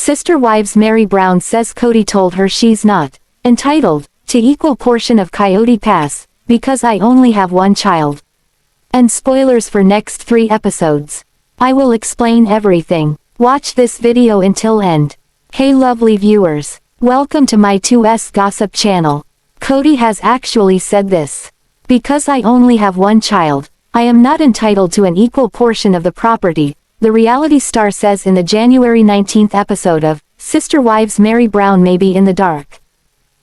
Sister Wives Meri Brown says Kody told her she's not entitled to equal portion of Coyote Pass, because I only have one child. And spoilers for next 3 episodes. I will explain everything. Watch this video until end. Hey lovely viewers, welcome to my 2S gossip channel. Kody has actually said this. Because I only have one child, I am not entitled to an equal portion of the property, the reality star says in the January 19th episode of Sister Wives Meri Brown may be in the dark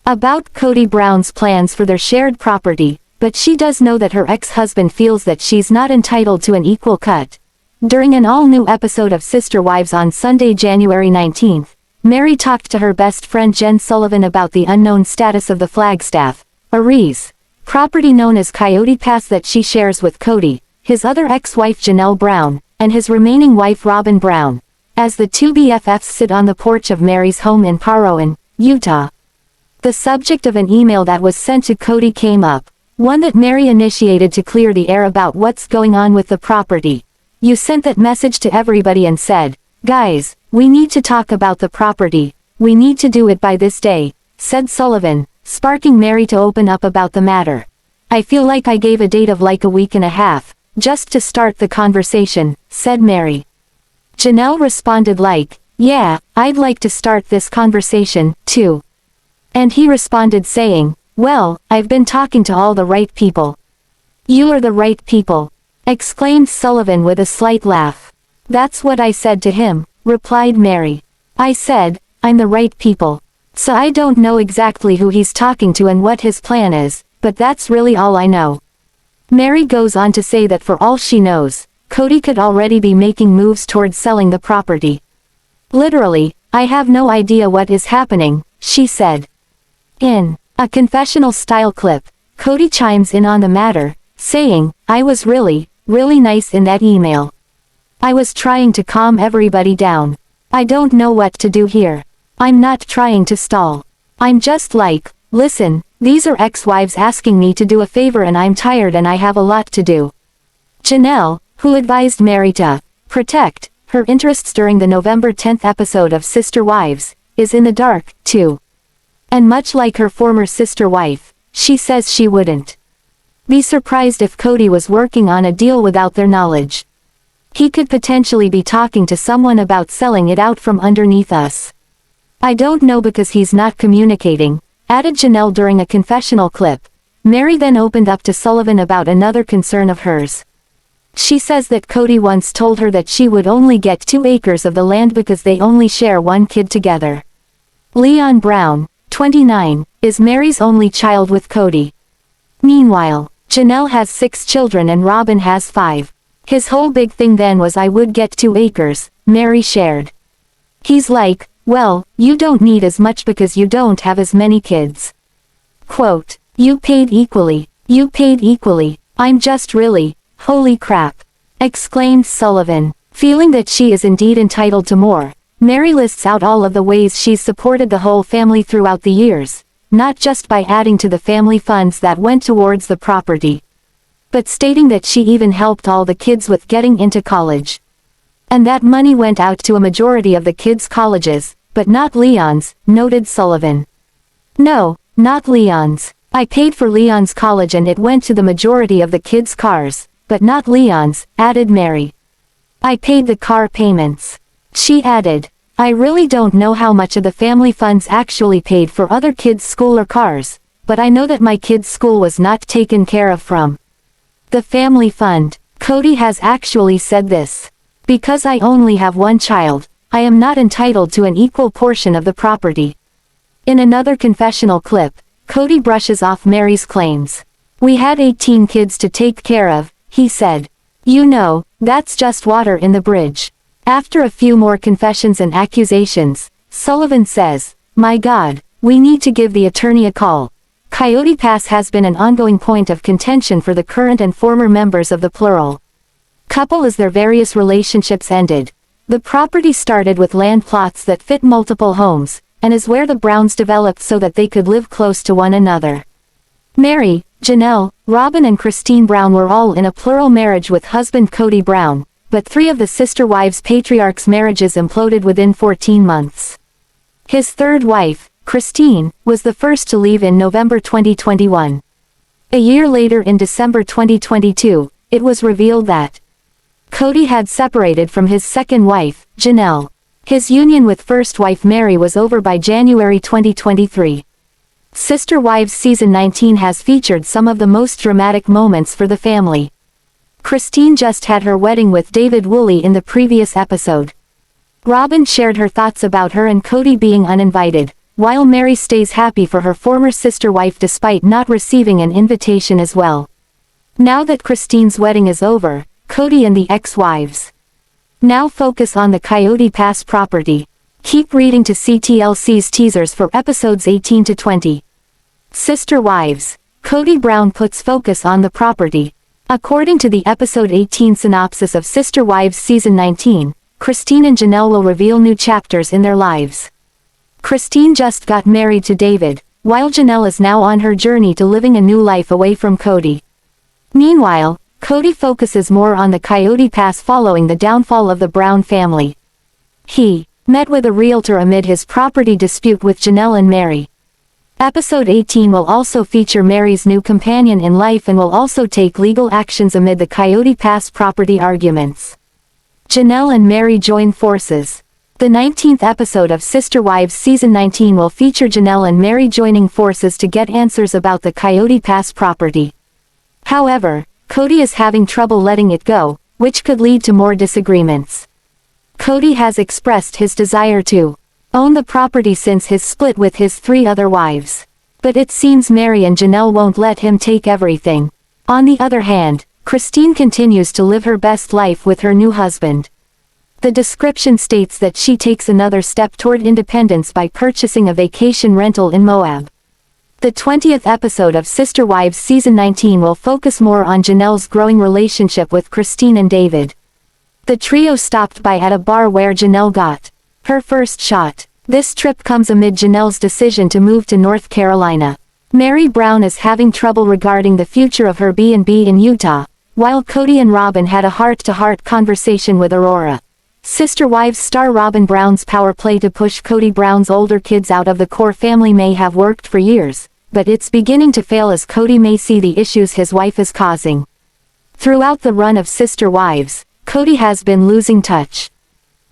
about Kody Brown's plans for their shared property, but she does know that her ex-husband feels that she's not entitled to an equal cut. During an all-new episode of Sister Wives on Sunday, January 19th, Meri talked to her best friend Jen Sullivan about the unknown status of the Flagstaff, Aries, property known as Coyote Pass that she shares with Kody, his other ex-wife Janelle Brown, and his remaining wife Robyn Brown, as the two BFFs sit on the porch of Meri's home in Paedon, Utah. The subject of an email that was sent to Kody came up, one that Meri initiated to clear the air about what's going on with the property. You sent that message to everybody and said, "Guys, we need to talk about the property, we need to do it by this day," said Sullivan, sparking Meri to open up about the matter. "I feel like I gave a date of like a week and a half, just to start the conversation," said Meri. Janelle responded like, "Yeah, I'd like to start this conversation, too." And he responded saying, "Well, I've been talking to all the right people." "You are the right people," exclaimed Sullivan with a slight laugh. "That's what I said to him," replied Meri. "I said, I'm the right people. So I don't know exactly who he's talking to and what his plan is, but that's really all I know." Meri goes on to say that for all she knows, Kody could already be making moves towards selling the property. "Literally, I have no idea what is happening," she said. In a confessional-style clip, Kody chimes in on the matter, saying, "I was really nice in that email. I was trying to calm everybody down. I don't know what to do here. I'm not trying to stall. I'm just like, listen, these are ex-wives asking me to do a favor and I'm tired and I have a lot to do." Janelle, who advised Meri to protect her interests during the November 10th episode of Sister Wives, is in the dark, too. And much like her former sister wife, she says she wouldn't be surprised if Kody was working on a deal without their knowledge. He could potentially be talking to someone about selling it out from underneath us. "I don't know because he's not communicating," added Janelle during a confessional clip. Meri then opened up to Sullivan about another concern of hers. She says that Kody once told her that she would only get 2 acres of the land because they only share one kid together. Leon Brown, 29, is Meri's only child with Kody. Meanwhile, Janelle has 6 children and Robyn has 5. "His whole big thing then was I would get 2 acres, Meri shared. "He's like, well, you don't need as much because you don't have as many kids. Quote, you paid equally, I'm just really, holy crap," exclaimed Sullivan. Feeling that she is indeed entitled to more, Meri lists out all of the ways she's supported the whole family throughout the years, not just by adding to the family funds that went towards the property, but stating that she even helped all the kids with getting into college. And that money went out to a majority of the kids' colleges, but not Leon's, noted Sullivan. "No, not Leon's. I paid for Leon's college and it went to the majority of the kids' cars, but not Leon's," added Meri. "I paid the car payments." She added, "I really don't know how much of the family funds actually paid for other kids' school or cars, but I know that my kids' school was not taken care of from the family fund." Kody has actually said this. "Because I only have one child, I am not entitled to an equal portion of the property." In another confessional clip, Kody brushes off Meri's claims. "We had 18 kids to take care of," he said. "You know, that's just water in the bridge." After a few more confessions and accusations, Sullivan says, "My God, we need to give the attorney a call." Coyote Pass has been an ongoing point of contention for the current and former members of the plural couple as their various relationships ended. The property started with land plots that fit multiple homes, and is where the Browns developed so that they could live close to one another. Meri, Janelle, Robyn and Christine Brown were all in a plural marriage with husband Kody Brown, but 3 of the sister wives' patriarchs' marriages imploded within 14 months. His third wife, Christine, was the first to leave in November 2021. A year later in December 2022, it was revealed that Kody had separated from his second wife, Janelle. His union with first wife Meri was over by January 2023. Sister Wives Season 19 has featured some of the most dramatic moments for the family. Christine just had her wedding with Devid in the previous episode. Robyn shared her thoughts about her and Kody being uninvited, while Meri stays happy for her former sister wife despite not receiving an invitation as well. Now that Christine's wedding is over, Kody and the ex-wives now focus on the Coyote Pass property. Keep reading to see TLC's teasers for episodes 18 to 20. Sister Wives. Kody Brown puts focus on the property. According to the episode 18 synopsis of Sister Wives Season 19, Christine and Janelle will reveal new chapters in their lives. Christine just got married to Devid, while Janelle is now on her journey to living a new life away from Kody. Meanwhile, Kody focuses more on the Coyote Pass following the downfall of the Brown family. He met with a realtor amid his property dispute with Janelle and Meri. Episode 18 will also feature Meri's new companion in life and will also take legal actions amid the Coyote Pass property arguments. Janelle and Meri join forces. The 19th episode of Sister Wives Season 19 will feature Janelle and Meri joining forces to get answers about the Coyote Pass property. However, Kody is having trouble letting it go, which could lead to more disagreements. Kody has expressed his desire to own the property since his split with his 3 other wives. But it seems Meri and Janelle won't let him take everything. On the other hand, Christine continues to live her best life with her new husband. The description states that she takes another step toward independence by purchasing a vacation rental in Moab. The 20th episode of Sister Wives Season 19 will focus more on Janelle's growing relationship with Christine and Devid. The trio stopped by at a bar where Janelle got her first shot. This trip comes amid Janelle's decision to move to North Carolina. Meri Brown is having trouble regarding the future of her B&B in Utah, while Kody and Robyn had a heart-to-heart conversation with Aurora. Sister Wives star Robyn Brown's power play to push Kody Brown's older kids out of the core family may have worked for years, but it's beginning to fail as Kody may see the issues his wife is causing. Throughout the run of Sister Wives, Kody has been losing touch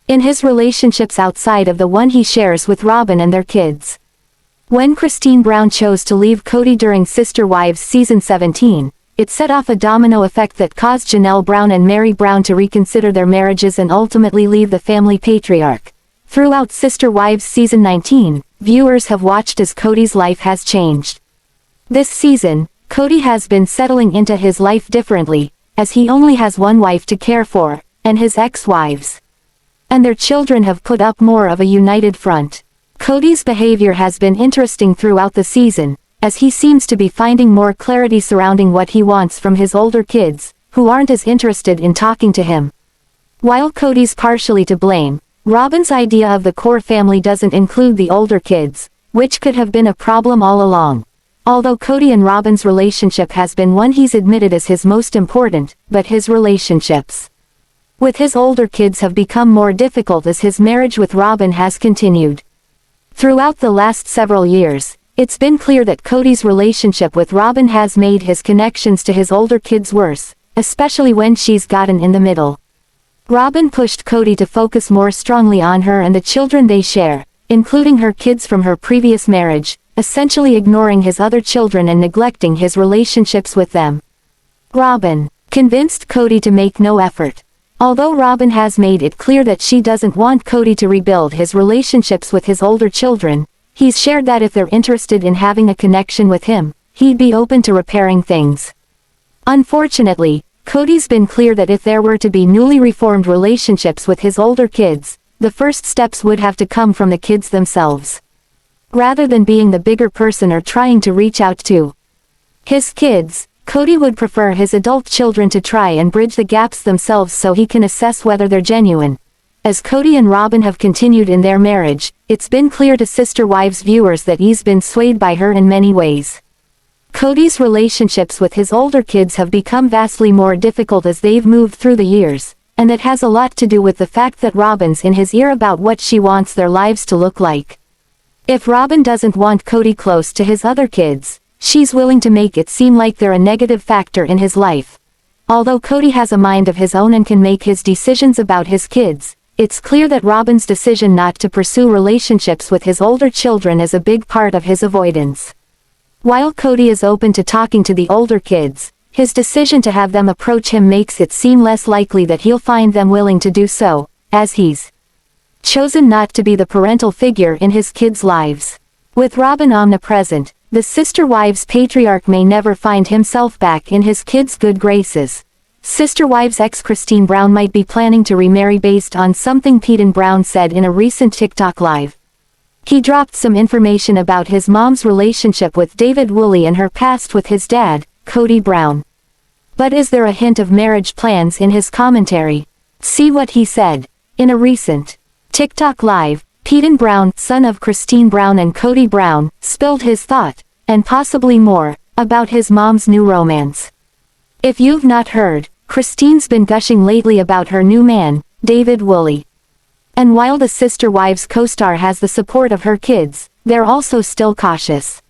in his relationships outside of the one he shares with Robyn and their kids. When Christine Brown chose to leave Kody during Sister Wives Season 17, it set off a domino effect that caused Janelle Brown and Meri Brown to reconsider their marriages and ultimately leave the family patriarch. Throughout Sister Wives Season 19, viewers have watched as Kody's life has changed. This season, Kody has been settling into his life differently, as he only has one wife to care for, and his ex-wives. And their children have put up more of a united front. Kody's behavior has been interesting throughout the season, as he seems to be finding more clarity surrounding what he wants from his older kids, who aren't as interested in talking to him. While Kody's partially to blame, Robyn's idea of the core family doesn't include the older kids, which could have been a problem all along. Although Kody and Robyn's relationship has been one he's admitted as his most important, but his relationships with his older kids have become more difficult as his marriage with Robyn has continued. Throughout the last several years, it's been clear that Kody's relationship with Robyn has made his connections to his older kids worse, especially when she's gotten in the middle. Robyn pushed Kody to focus more strongly on her and the children they share, including her kids from her previous marriage, essentially ignoring his other children and neglecting his relationships with them. Robyn convinced Kody to make no effort. Although Robyn has made it clear that she doesn't want Kody to rebuild his relationships with his older children, he's shared that if they're interested in having a connection with him, he'd be open to repairing things. Unfortunately, Kody's been clear that if there were to be newly reformed relationships with his older kids, the first steps would have to come from the kids themselves. Rather than being the bigger person or trying to reach out to his kids, Kody would prefer his adult children to try and bridge the gaps themselves so he can assess whether they're genuine. As Kody and Robyn have continued in their marriage, it's been clear to Sister Wives viewers that he's been swayed by her in many ways. Kody's relationships with his older kids have become vastly more difficult as they've moved through the years, and it has a lot to do with the fact that Robyn's in his ear about what she wants their lives to look like. If Robyn doesn't want Kody close to his other kids, she's willing to make it seem like they're a negative factor in his life. Although Kody has a mind of his own and can make his decisions about his kids, it's clear that Robyn's decision not to pursue relationships with his older children is a big part of his avoidance. While Kody is open to talking to the older kids, his decision to have them approach him makes it seem less likely that he'll find them willing to do so, as he's chosen not to be the parental figure in his kids' lives. With Robyn omnipresent, the Sister Wives patriarch may never find himself back in his kids' good graces. Sister Wives ex Christine Brown might be planning to remarry based on something Paedon Brown said in a recent TikTok live. He dropped some information about his mom's relationship with Devid and her past with his dad, Kody Brown. But is there a hint of marriage plans in his commentary? See what he said. In a recent TikTok live, Paedon Brown, son of Christine Brown and Kody Brown, spilled his thought, and possibly more, about his mom's new romance. If you've not heard, Christine's been gushing lately about her new man, Devid. And while the Sister Wives co-star has the support of her kids, they're also still cautious.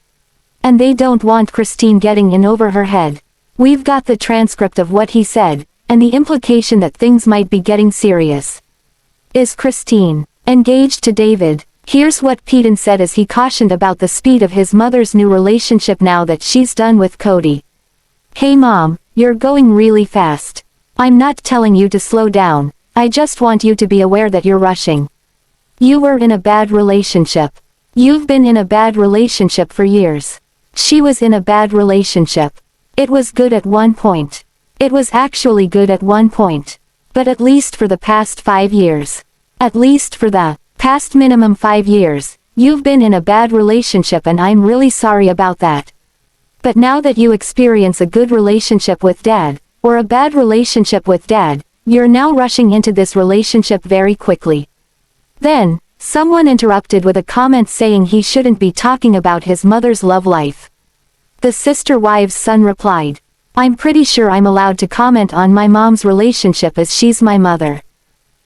And they don't want Christine getting in over her head. We've got the transcript of what he said, and the implication that things might be getting serious. Is Christine engaged to Devid? Here's what Paedon said as he cautioned about the speed of his mother's new relationship now that she's done with Kody. Hey mom, you're going really fast. I'm not telling you to slow down, I just want you to be aware that you're rushing. You were in a bad relationship. You've been in a bad relationship for years. She was in a bad relationship. It was good at one point. It was actually good at one point. But at least for the past 5 years. At least for the past minimum 5 years, you've been in a bad relationship and I'm really sorry about that. But now that you experience a good relationship with dad, or a bad relationship with dad, you're now rushing into this relationship very quickly. Then, someone interrupted with a comment saying he shouldn't be talking about his mother's love life. The Sister Wives' son replied, I'm pretty sure I'm allowed to comment on my mom's relationship as she's my mother.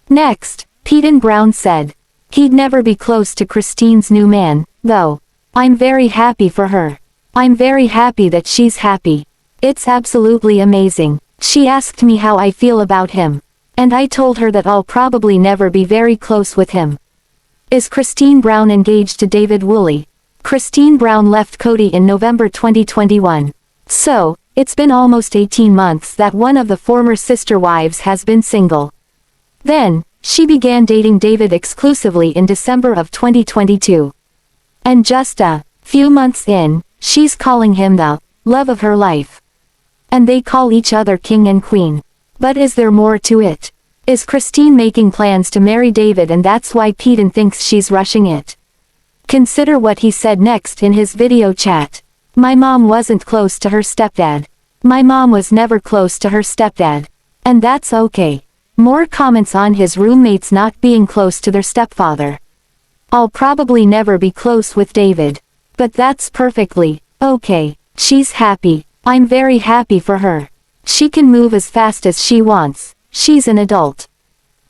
Next, Paedon Brown said, he'd never be close to Christine's new man, though. I'm very happy for her. I'm very happy that she's happy. It's absolutely amazing. She asked me how I feel about him. And I told her that I'll probably never be very close with him. Is Christine Brown engaged to Devid? Christine Brown left Kody in November 2021. So, it's been almost 18 months that one of the former Sister Wives has been single. Then, she began dating Devid exclusively in December of 2022. And just a few months in, she's calling him the love of her life. And they call each other king and queen. But is there more to it? Is Christine making plans to marry Devid and that's why Paedon thinks she's rushing it? Consider what he said next in his video chat. My mom wasn't close to her stepdad. My mom was never close to her stepdad. And that's okay. More comments on his roommates not being close to their stepfather. I'll probably never be close with Devid. But that's perfectly okay. She's happy. I'm very happy for her. She can move as fast as she wants. She's an adult.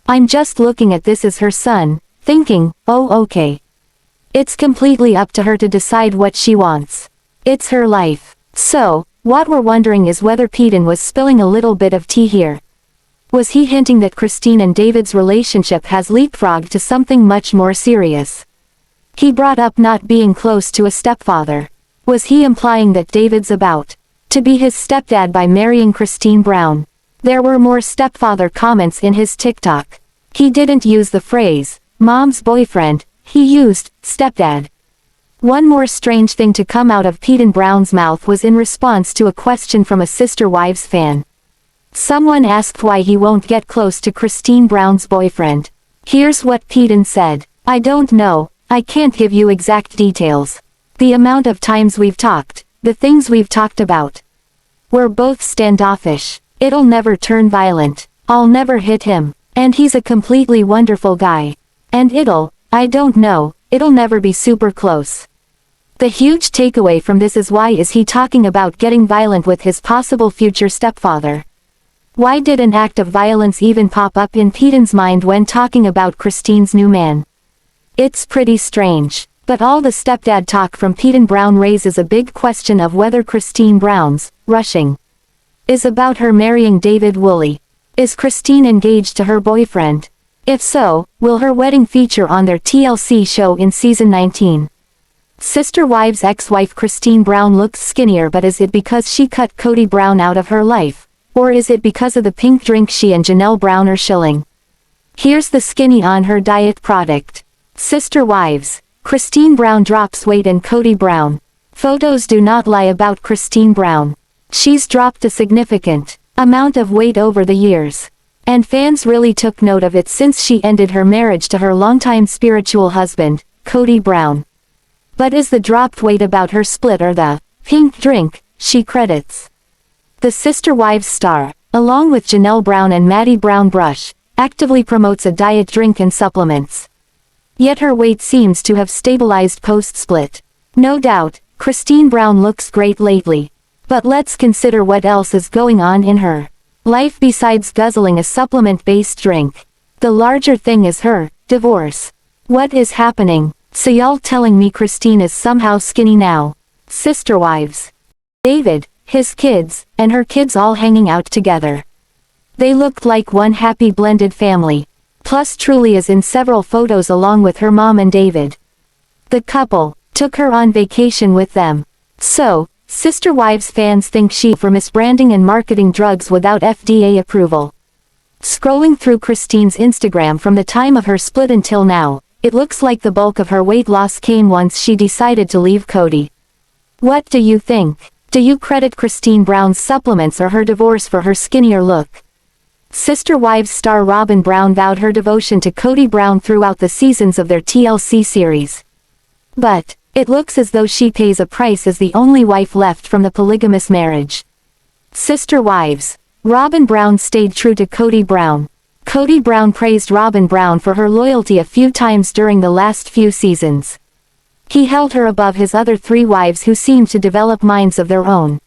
I'm just looking at this as her son, thinking, oh okay. It's completely up to her to decide what she wants. It's her life. So, what we're wondering is whether Paedon was spilling a little bit of tea here. Was he hinting that Christine and Devid's relationship has leapfrogged to something much more serious? He brought up not being close to a stepfather. Was he implying that Devid's about to be his stepdad by marrying Christine Brown? There were more stepfather comments in his TikTok. He didn't use the phrase, mom's boyfriend, he used, stepdad. One more strange thing to come out of Paedon Brown's mouth was in response to a question from a Sister Wives fan. Someone asked why he won't get close to Christine Brown's boyfriend. Here's what Paedon said, I don't know, I can't give you exact details. The amount of times we've talked, the things we've talked about. We're both standoffish. It'll never turn violent. I'll never hit him. And he's a completely wonderful guy. And I don't know, it'll never be super close. The huge takeaway from this is why is he talking about getting violent with his possible future stepfather? Why did an act of violence even pop up in Paedon's mind when talking about Christine's new man? It's pretty strange. But all the stepdad talk from Paedon Brown raises a big question of whether Christine Brown's rushing is about her marrying Devid Woolley. Is Christine engaged to her boyfriend? If so, will her wedding feature on their TLC show in season 19? Sister Wives ex-wife Christine Brown looks skinnier, but is it because she cut Kody Brown out of her life? Or is it because of the pink drink she and Janelle Brown are shilling? Here's the skinny on her diet product. Sister Wives. Christine Brown drops weight and Kody Brown. Photos do not lie about Christine Brown. She's dropped a significant amount of weight over the years. And fans really took note of it since she ended her marriage to her longtime spiritual husband, Kody Brown. But is the dropped weight about her split or the pink drink she credits? The Sister Wives star, along with Janelle Brown and Meri Brown Brush, actively promotes a diet drink and supplements. Yet her weight seems to have stabilized post-split. No doubt, Christine Brown looks great lately. But let's consider what else is going on in her life besides guzzling a supplement-based drink. The larger thing is her divorce. What is happening? So y'all telling me Christine is somehow skinny now? Sister Wives. Devid, his kids, and her kids all hanging out together. They looked like one happy blended family. Plus Truely is in several photos along with her mom and Devid. The couple took her on vacation with them. So, Sister Wives fans think she for misbranding and marketing drugs without FDA approval. Scrolling through Christine's Instagram from the time of her split until now, it looks like the bulk of her weight loss came once she decided to leave Kody. What do you think? Do you credit Christine Brown's supplements or her divorce for her skinnier look? Sister Wives star Robyn Brown vowed her devotion to Kody Brown throughout the seasons of their TLC series. But it looks as though she pays a price as the only wife left from the polygamous marriage. Sister Wives. Robyn Brown stayed true to Kody Brown. Kody Brown praised Robyn Brown for her loyalty a few times during the last few seasons. He held her above his other 3 wives who seemed to develop minds of their own.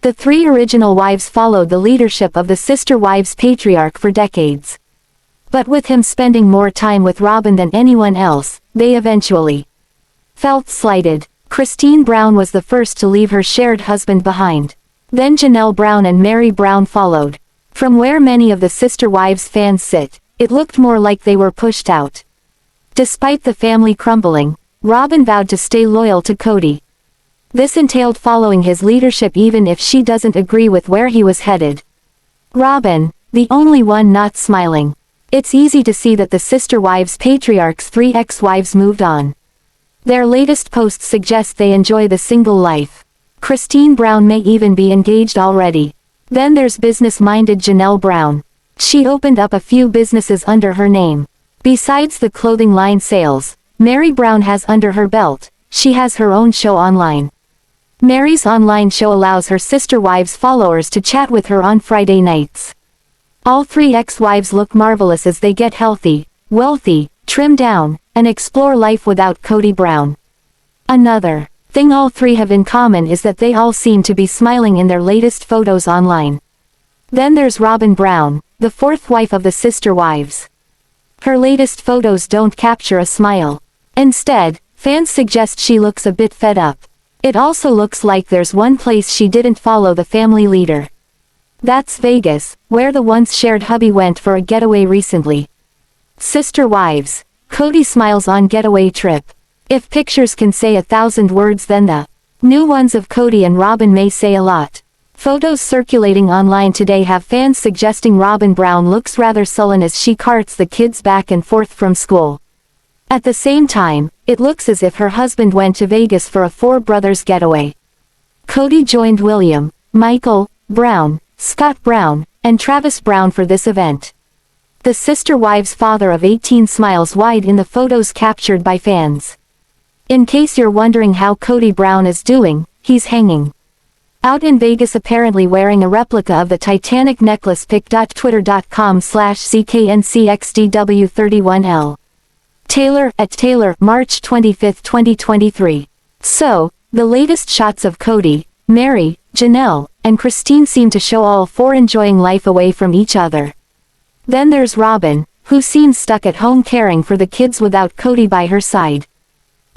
The 3 original wives followed the leadership of the Sister Wives patriarch for decades. But with him spending more time with Robyn than anyone else, they eventually felt slighted. Christine Brown was the first to leave her shared husband behind. Then Janelle Brown and Meri Brown followed. From where many of the Sister Wives fans sit, it looked more like they were pushed out. Despite the family crumbling, Robyn vowed to stay loyal to Kody. This entailed following his leadership even if she doesn't agree with where he was headed. Robyn, the only one not smiling. It's easy to see that the Sister Wives patriarch's 3 ex-wives moved on. Their latest posts suggest they enjoy the single life. Christine Brown may even be engaged already. Then there's business-minded Janelle Brown. She opened up a few businesses under her name. Besides the clothing line sales, Meri Brown has under her belt, she has her own show online. Meri's online show allows her Sister Wives followers to chat with her on Friday nights. All 3 ex-wives look marvelous as they get healthy, wealthy, trim down, and explore life without Kody Brown. Another thing all 3 have in common is that they all seem to be smiling in their latest photos online. Then there's Robyn Brown, the 4th wife of the Sister Wives. Her latest photos don't capture a smile. Instead, fans suggest she looks a bit fed up. It also looks like there's one place she didn't follow the family leader. That's Vegas, where the once shared hubby went for a getaway recently. Sister Wives. Kody smiles on getaway trip. If pictures can say 1,000 words, then the new ones of Kody and Robyn may say a lot. Photos circulating online today have fans suggesting Robyn Brown looks rather sullen as she carts the kids back and forth from school. At the same time, it looks as if her husband went to Vegas for a 4 brothers getaway. Kody joined William, Michael, Brown, Scott Brown, and Travis Brown for this event. The Sister Wives father of 18 smiles wide in the photos captured by fans. In case you're wondering how Kody Brown is doing, he's hanging out in Vegas apparently wearing a replica of the Titanic necklace. pic.twitter.com/ckncxdw31l. Taylor, @Taylor, March 25, 2023. So, the latest shots of Kody, Meri, Janelle, and Christine seem to show all four enjoying life away from each other. Then there's Robyn, who seems stuck at home caring for the kids without Kody by her side.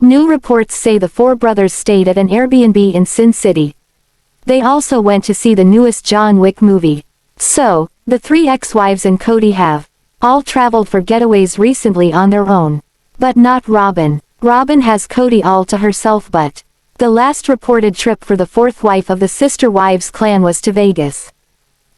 New reports say the four brothers stayed at an Airbnb in Sin City. They also went to see the newest John Wick movie. So, the three ex-wives and Kody have all traveled for getaways recently on their own. But not Robyn. Robyn has Kody all to herself, but the last reported trip for the fourth wife of the Sister Wives clan was to Vegas.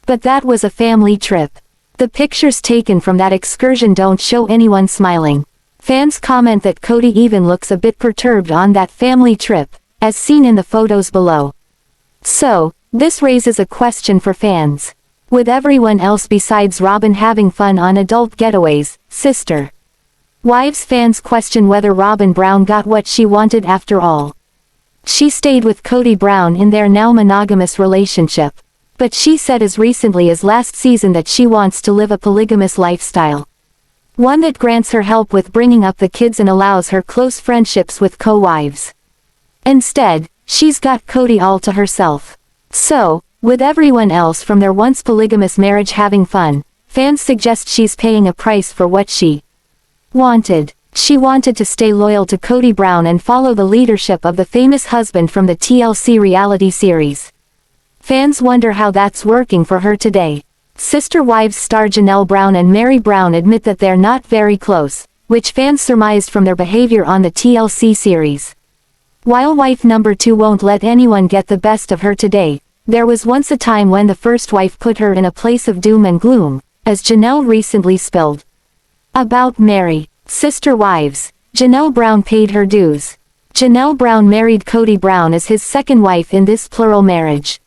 But that was a family trip. The pictures taken from that excursion don't show anyone smiling. Fans comment that Kody even looks a bit perturbed on that family trip, as seen in the photos below. So, this raises a question for fans. With everyone else besides Robyn having fun on adult getaways, Sister Wives fans question whether Robyn Brown got what she wanted after all. She stayed with Kody Brown in their now monogamous relationship. But she said as recently as last season that she wants to live a polygamous lifestyle. One that grants her help with bringing up the kids and allows her close friendships with co-wives. Instead, she's got Kody all to herself. So, with everyone else from their once polygamous marriage having fun, fans suggest she's paying a price for what she wanted. She wanted to stay loyal to Kody Brown and follow the leadership of the famous husband from the TLC reality series. Fans wonder how that's working for her today. Sister Wives star Janelle Brown and Meri Brown admit that they're not very close, which fans surmised from their behavior on the TLC series. While wife number 2 won't let anyone get the best of her today, there was once a time when the first wife put her in a place of doom and gloom, as Janelle recently spilled. About Meri. Sister Wives. Janelle Brown paid her dues. Janelle Brown married Kody Brown as his second wife in this plural marriage.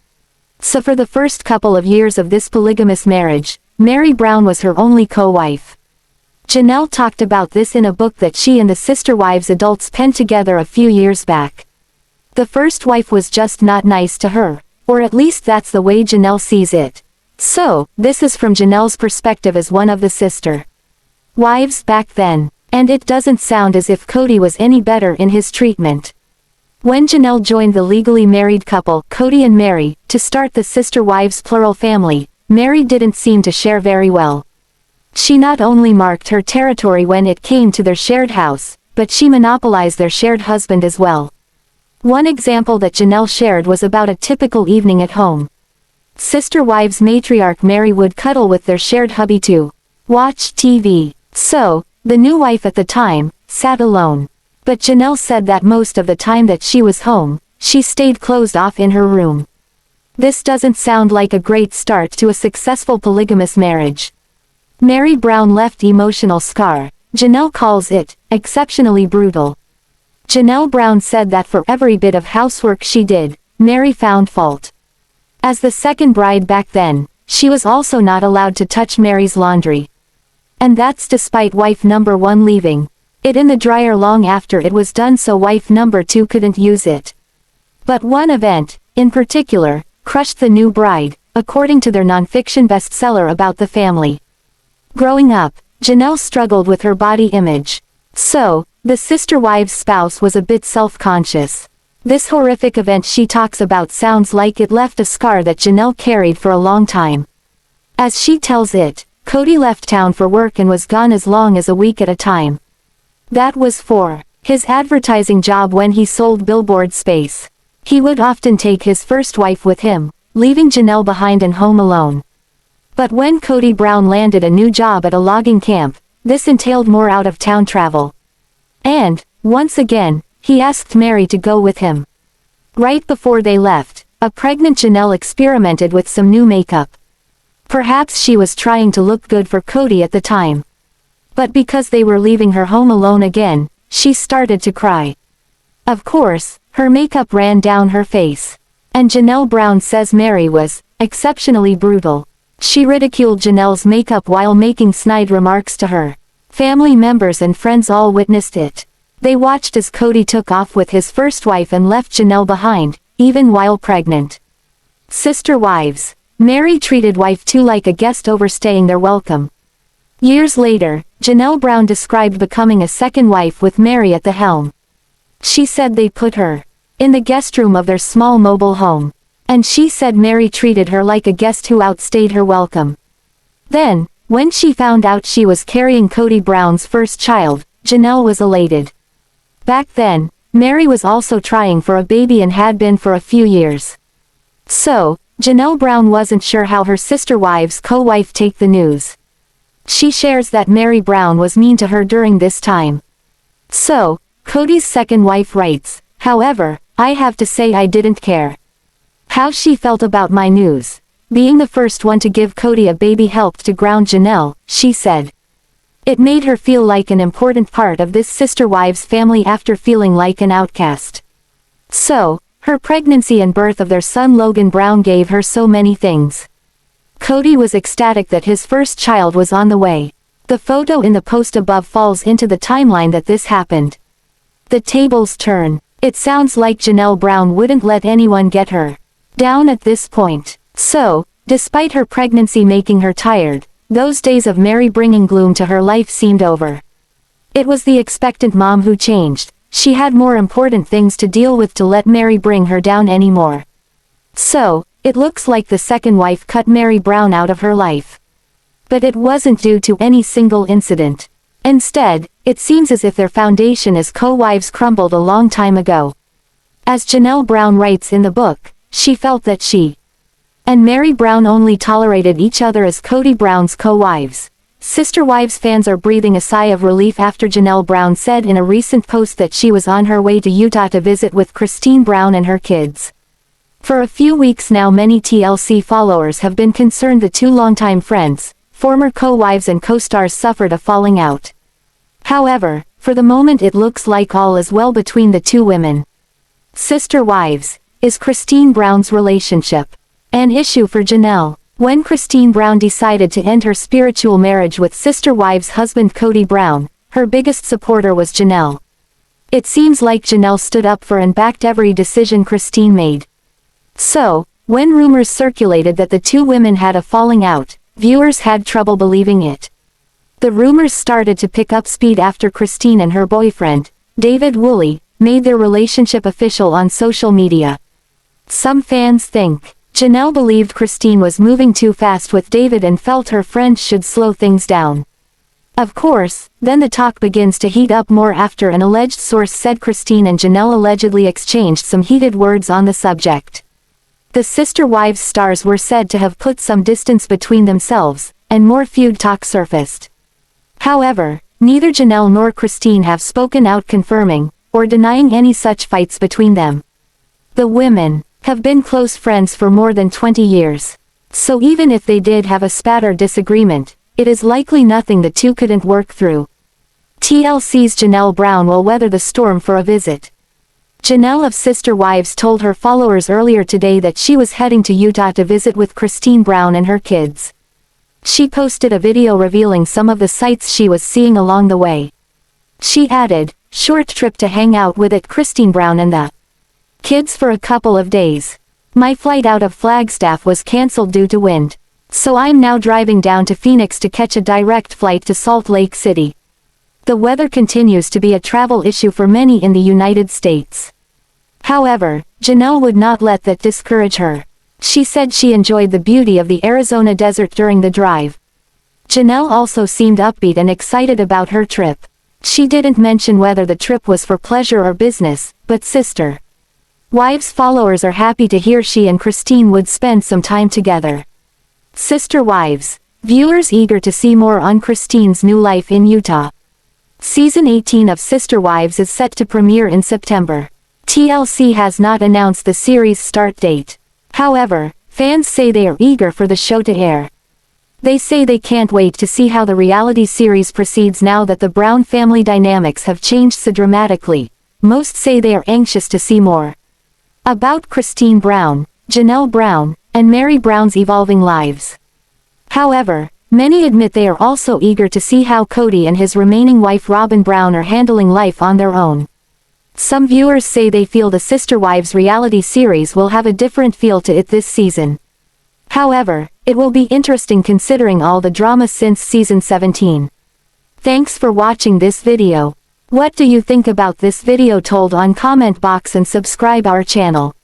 So for the first couple of years of this polygamous marriage, Meri Brown was her only co-wife. Janelle talked about this in a book that she and the Sister Wives adults penned together a few years back. The first wife was just not nice to her, or at least that's the way Janelle sees it. So, this is from Janelle's perspective as one of the sister wives back then, and it doesn't sound as if Kody was any better in his treatment. When Janelle joined the legally married couple, Kody and Meri, to start the Sister Wives plural family, Meri didn't seem to share very well. She not only marked her territory when it came to their shared house, but she monopolized their shared husband as well. One example that Janelle shared was about a typical evening at home. Sister Wives matriarch Meri would cuddle with their shared hubby to watch TV. So, the new wife at the time, sat alone. But Janelle said that most of the time that she was home, she stayed closed off in her room. This doesn't sound like a great start to a successful polygamous marriage. Meri Brown left emotional scar. Janelle calls it exceptionally brutal. Janelle Brown said that for every bit of housework she did, Meri found fault. As the second bride back then, she was also not allowed to touch Meri's laundry. And that's despite wife number 1 leaving it in the dryer long after it was done so wife number 2 couldn't use it. But one event, in particular, crushed the new bride, according to their nonfiction bestseller about the family. Growing up, Janelle struggled with her body image. So, the Sister Wives spouse was a bit self-conscious. This horrific event she talks about sounds like it left a scar that Janelle carried for a long time. As she tells it, Kody left town for work and was gone as long as a week at a time. That was for his advertising job when he sold billboard space. He would often take his first wife with him, leaving Janelle behind and home alone. But when Kody Brown landed a new job at a logging camp, this entailed more out-of-town travel. And, once again, he asked Meri to go with him. Right before they left, a pregnant Janelle experimented with some new makeup. Perhaps she was trying to look good for Kody at the time. But because they were leaving her home alone again, she started to cry. Of course, her makeup ran down her face. And Janelle Brown says Meri was exceptionally brutal. She ridiculed Janelle's makeup while making snide remarks to her. Family members and friends all witnessed it. They watched as Kody took off with his first wife and left Janelle behind, even while pregnant. Sister Wives. Meri treated wife 2 like a guest overstaying their welcome. Years later, Janelle Brown described becoming a second wife with Meri at the helm. She said they put her in the guest room of their small mobile home. And she said Meri treated her like a guest who outstayed her welcome. Then, when she found out she was carrying Kody Brown's first child, Janelle was elated. Back then, Meri was also trying for a baby and had been for a few years. So, Janelle Brown wasn't sure how her sister wives' co-wife take the news. She shares that Meri Brown was mean to her during this time. So, Kody's second wife writes, "However, I have to say I didn't care how she felt about my news. Being the first one to give Kody a baby helped to ground Janelle," she said. It made her feel like an important part of this sister wives' family after feeling like an outcast. So, her pregnancy and birth of their son Logan Brown gave her so many things. Kody was ecstatic that his first child was on the way. The photo in the post above falls into the timeline that this happened. The tables turn. It sounds like Janelle Brown wouldn't let anyone get her down at this point. So, despite her pregnancy making her tired, those days of Meri bringing gloom to her life seemed over. It was the expectant mom who changed. She had more important things to deal with to let Meri bring her down anymore. So, it looks like the second wife cut Meri Brown out of her life. But it wasn't due to any single incident. Instead, it seems as if their foundation as co-wives crumbled a long time ago. As Janelle Brown writes in the book, she felt that she and Meri Brown only tolerated each other as Kody Brown's co-wives. Sister Wives fans are breathing a sigh of relief after Janelle Brown said in a recent post that she was on her way to Utah to visit with Christine Brown and her kids. For a few weeks now many TLC followers have been concerned the two longtime friends, former co-wives and co-stars suffered a falling out. However, for the moment it looks like all is well between the two women. Sister Wives, is Christine Brown's relationship an issue for Janelle? When Christine Brown decided to end her spiritual marriage with Sister Wives' husband Kody Brown, her biggest supporter was Janelle. It seems like Janelle stood up for and backed every decision Christine made. So, when rumors circulated that the two women had a falling out, viewers had trouble believing it. The rumors started to pick up speed after Christine and her boyfriend, Devid, made their relationship official on social media. Some fans think Janelle believed Christine was moving too fast with Devid and felt her friends should slow things down. Of course, then the talk begins to heat up more after an alleged source said Christine and Janelle allegedly exchanged some heated words on the subject. The Sister Wives stars were said to have put some distance between themselves, and more feud talk surfaced. However, neither Janelle nor Christine have spoken out confirming or denying any such fights between them. The women have been close friends for more than 20 years. So even if they did have a spat or disagreement, it is likely nothing the two couldn't work through. TLC's Janelle Brown will weather the storm for a visit. Janelle of Sister Wives told her followers earlier today that she was heading to Utah to visit with Christine Brown and her kids. She posted a video revealing some of the sights she was seeing along the way. She added, "Short trip to hang out with Christine Brown and the kids for a couple of days. My flight out of Flagstaff was cancelled due to wind. So I'm now driving down to Phoenix to catch a direct flight to Salt Lake City." The weather continues to be a travel issue for many in the United States. However, Janelle would not let that discourage her. She said she enjoyed the beauty of the Arizona desert during the drive. Janelle also seemed upbeat and excited about her trip. She didn't mention whether the trip was for pleasure or business, but Sister Wives followers are happy to hear she and Christine would spend some time together. Sister Wives, viewers eager to see more on Christine's new life in Utah. Season 18 of Sister Wives is set to premiere in September. TLC has not announced the series' start date. However, fans say they are eager for the show to air. They say they can't wait to see how the reality series proceeds now that the Brown family dynamics have changed so dramatically. Most say they are anxious to see more about Christine Brown, Janelle Brown, and Meri Brown's evolving lives. However, many admit they are also eager to see how Kody and his remaining wife Robyn Brown are handling life on their own. Some viewers say they feel the Sister Wives reality series will have a different feel to it this season. However, it will be interesting considering all the drama since season 17. Thanks for watching this video. What do you think about this video? Told on comment box and subscribe our channel.